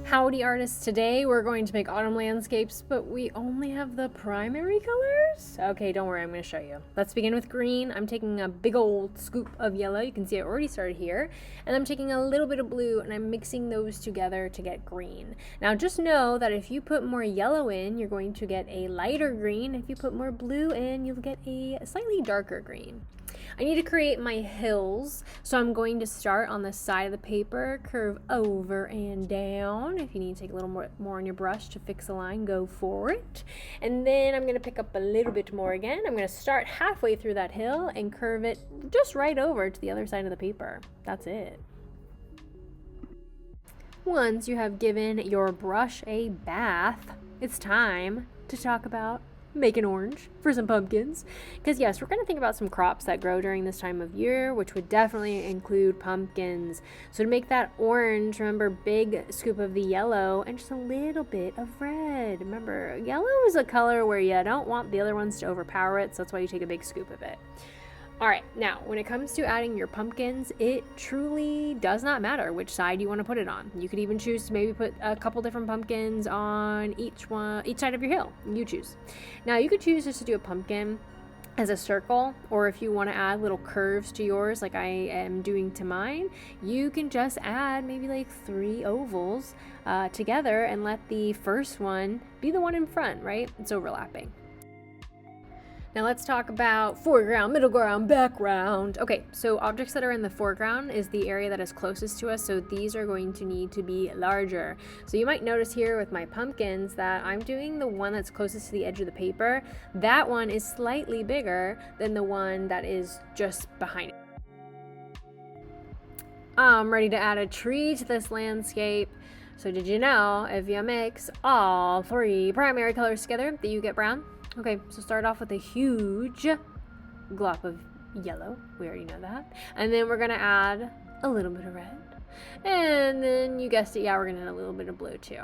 Howdy artists, today we're going to make autumn landscapes, but we only have the primary colors? Okay, don't worry, I'm going to show you. Let's begin with green. I'm taking a big old scoop of yellow, you can see I already started here, and I'm taking a little bit of blue and I'm mixing those together to get green. Now just know that if you put more yellow in, you're going to get a lighter green. If you put more blue in, you'll get a slightly darker green. I need to create my hills, so I'm going to start on the side of the paper, curve over and down. If you need to take a little more on your brush to fix a line, go for it. And then I'm going to pick up a little bit more again. I'm going to start halfway through that hill and curve it just right over to the other side of the paper. That's it. Once you have given your brush a bath, it's time to talk about make an orange for some pumpkins, because yes, we're going to think about some crops that grow during this time of year, which would definitely include pumpkins. So to make that orange, remember, big scoop of the yellow and just a little bit of red. Remember, yellow is a color where you don't want the other ones to overpower it, so that's why you take a big scoop of it. All right, now when it comes to adding your pumpkins, it truly does not matter which side you want to put it on. You could even choose to maybe put a couple different pumpkins on each side of your hill. You choose. Now you could choose just to do a pumpkin as a circle, or if you want to add little curves to yours like I am doing to mine, you can just add maybe like 3 ovals together and let the first one be the one in front, right? It's overlapping. Now let's talk about foreground, middle ground, background. Okay, so objects that are in the foreground is the area that is closest to us, so these are going to need to be larger. So you might notice here with my pumpkins that I'm doing the one that's closest to the edge of the paper. That one is slightly bigger than the one that is just behind it. I'm ready to add a tree to this landscape. So did you know if you mix all 3 primary colors together that you get brown? Okay, so start off with a huge glop of yellow. We already know that. And then we're going to add a little bit of red. And then you guessed it, yeah, we're going to add a little bit of blue too.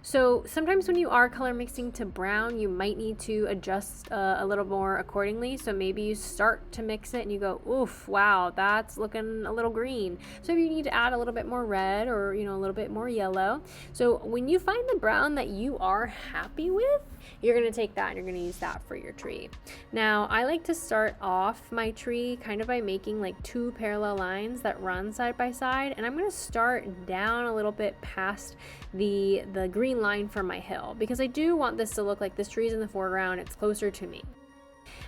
So sometimes when you are color mixing to brown, you might need to adjust a little more accordingly. So maybe you start to mix it and you go, oof, wow, that's looking a little green. So you need to add a little bit more red or, a little bit more yellow. So when you find the brown that you are happy with, you're going to take that and you're going to use that for your tree. Now, I like to start off my tree kind of by making like 2 parallel lines that run side by side, and I'm going to start down a little bit past the green line for my hill, because I do want this to look like this tree's in the foreground, it's closer to me.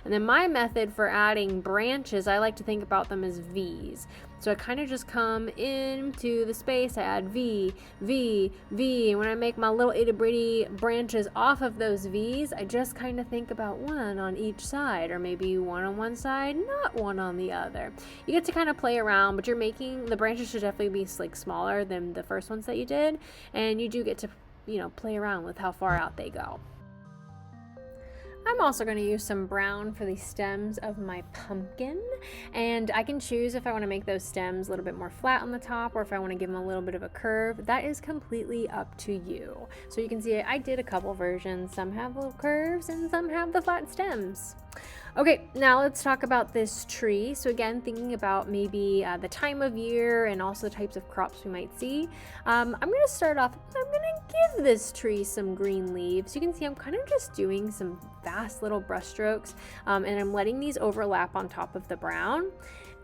And then my method for adding branches, I like to think about them as V's. So I kind of just come into the space, I add V, V, V, and when I make my little itty bitty branches off of those V's, I just kind of think about one on each side, or maybe one on one side, not one on the other. You get to kind of play around, but the branches should definitely be like smaller than the first ones that you did, and you do get to, play around with how far out they go. I'm also going to use some brown for the stems of my pumpkin, and I can choose if I want to make those stems a little bit more flat on the top or if I want to give them a little bit of a curve. That is completely up to you. So you can see I did a couple versions. Some have little curves and some have the flat stems. Okay, now let's talk about this tree. So again, thinking about maybe the time of year and also the types of crops we might see. I'm going to start off, I'm going to give this tree some green leaves. You can see I'm kind of just doing some fast little brush strokes, and I'm letting these overlap on top of the brown.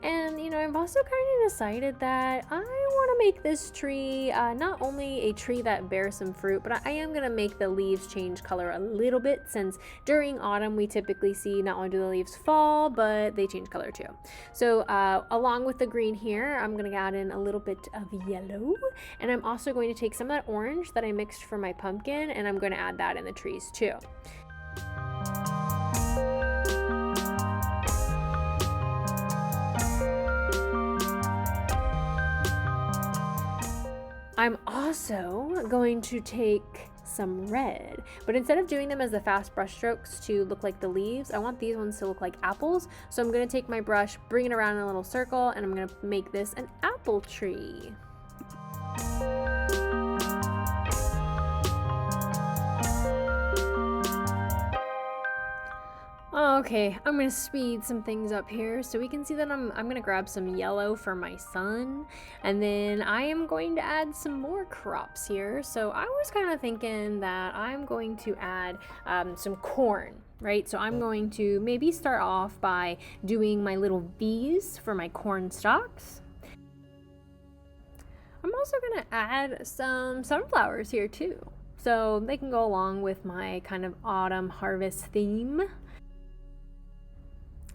And, I've also kind of decided that I want to make this tree not only a tree that bears some fruit, but I am going to make the leaves change color a little bit, since during autumn we typically see not only do the leaves fall, but they change color too. So along with the green here, I'm going to add in a little bit of yellow, and I'm also going to take some of that orange that I mixed for my pumpkin, and I'm going to add that in the trees too. I'm also going to take some red, but instead of doing them as the fast brush strokes to look like the leaves, I want these ones to look like apples. So I'm going to take my brush, bring it around in a little circle, and I'm going to make this an apple tree. Okay, I'm gonna speed some things up here so we can see that I'm gonna grab some yellow for my sun, and then I am going to add some more crops here. So I was kind of thinking that I'm going to add some corn, right? So I'm going to maybe start off by doing my little V's for my corn stalks. I'm also gonna add some sunflowers here too, so they can go along with my kind of autumn harvest theme.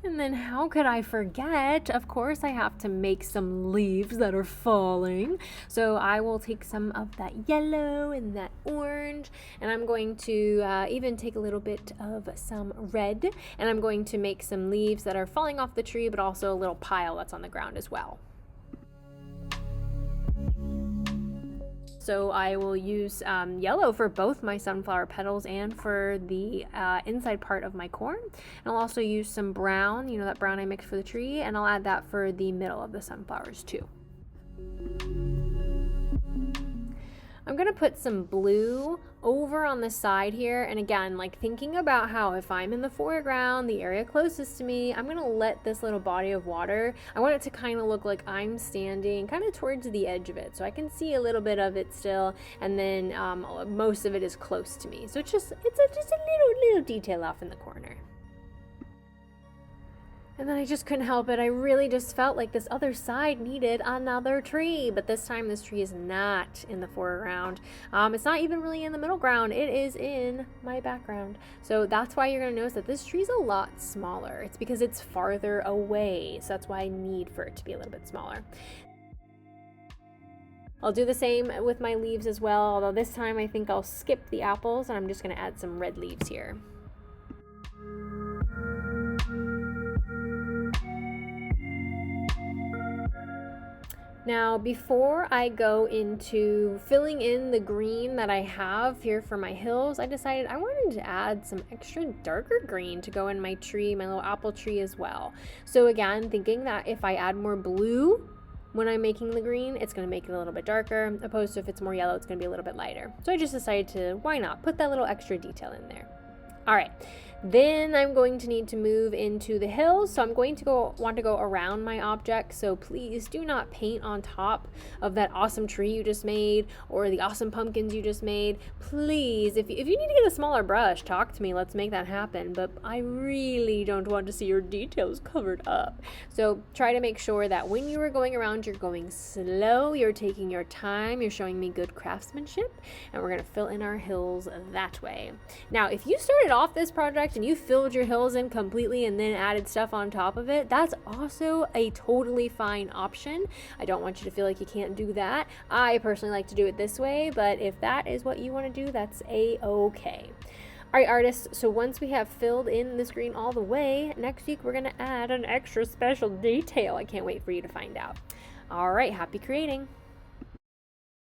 And then how could I forget? Of course, I have to make some leaves that are falling. So I will take some of that yellow and that orange, and I'm going to even take a little bit of some red, and I'm going to make some leaves that are falling off the tree, but also a little pile that's on the ground as well. So I will use yellow for both my sunflower petals and for the inside part of my corn. And I'll also use some brown, you know, that brown I mixed for the tree, and I'll add that for the middle of the sunflowers too. I'm gonna put some blue over on the side here, and again, like thinking about how if I'm in the foreground, the area closest to me, I'm gonna let this little body of water, I want it to kind of look like I'm standing kind of towards the edge of it, so I can see a little bit of it still, and then most of it is close to me. So it's just a little detail off in the corner. And then I just couldn't help it. I really just felt like this other side needed another tree. But this time this tree is not in the foreground. It's not even really in the middle ground. It is in my background. So that's why you're going to notice that this tree is a lot smaller. It's because it's farther away. So that's why I need for it to be a little bit smaller. I'll do the same with my leaves as well. Although this time I think I'll skip the apples and I'm just going to add some red leaves here. Now, before I go into filling in the green that I have here for my hills, I decided I wanted to add some extra darker green to go in my tree, my little apple tree as well. So again, thinking that if I add more blue when I'm making the green, it's going to make it a little bit darker, opposed to if it's more yellow, it's going to be a little bit lighter. So I just decided to, why not, put that little extra detail in there. All right. Then I'm going to need to move into the hills, so I'm going to want to go around my object, so please do not paint on top of that awesome tree you just made or the awesome pumpkins you just made. Please, if you need to get a smaller brush, talk to me, let's make that happen, but I really don't want to see your details covered up. So try to make sure that when you are going around, you're going slow, you're taking your time, you're showing me good craftsmanship, and we're going to fill in our hills that way. Now, if you started off this project and you filled your hills in completely and then added stuff on top of it, that's also a totally fine option. I don't want you to feel like you can't do that. I personally like to do it this way, but if that is what you want to do, that's a-okay. All right, artists, so once we have filled in this green all the way, next week we're going to add an extra special detail. I can't wait for you to find out. All right, happy creating.